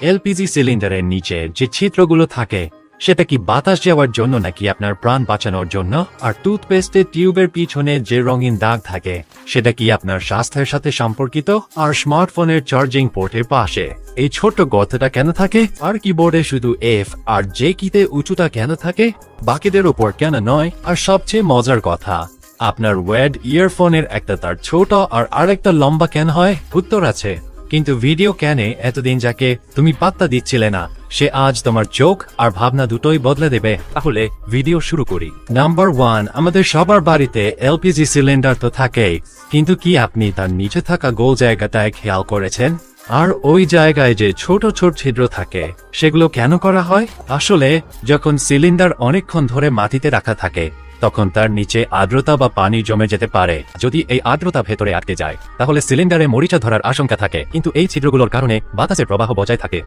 LPG সিলিন্ডারের নিচে যে ছিদ্রগুলো থাকে সেটা কি বাতাস যাওয়ার জন্য নাকি আপনার প্রাণ বাঁচানোর জন্য? আর টুথপেস্টের টিউবের পিছনে যে রঙিন দাগ থাকে সেটা কি আপনার স্বাস্থ্যের সাথে সম্পর্কিত? আর স্মার্টফোনের চার্জিং পোর্টের পাশে এই ছোট্ট গর্তটা কেন থাকে? আর কিবোর্ডে শুধু এফ আর জে কিতে উঁচুটা কেন থাকে, বাকিদের উপর কেন নয়? আর সবচেয়ে মজার কথা, আপনার ওয়্যার্ড ইয়ারফোনের একটা তার ছোট আর আরেকটা লম্বা কেন হয়? উত্তর আছে, কিন্তু ভিডিও ক্যানে এতদিন যাকে তুমি পাত্তা দিচ্ছিলে না সে আজ তোমার চোখ আর ভাবনা দুটোই বদলে দেবে। তাহলে ভিডিও শুরু করি। নাম্বার 1, আমাদের সবার বাড়িতে এলপিজি সিলিন্ডার তো থাকেই, কিন্তু কি আপনি তার নিচে থাকা গোল জায়গাটায় খেয়াল করেছেন? আর ওই জায়গায় যে ছোট ছোট ছিদ্র থাকে সেগুলো কেন করা হয়? আসলে যখন সিলিন্ডার অনেকক্ষণ ধরে মাটিতে রাখা থাকে তখন তার নিচে আর্দ্রতা বা পানি জমে যেতে পারে। যদি এই আর্দ্রতা ভেতরে আটকে যায় তাহলে সিলিন্ডারে মরিচা ধরার আশঙ্কা থাকে, কিন্তু এই ছিদ্রগুলোর কারণে বাতাসের প্রবাহ বজায় থাকে।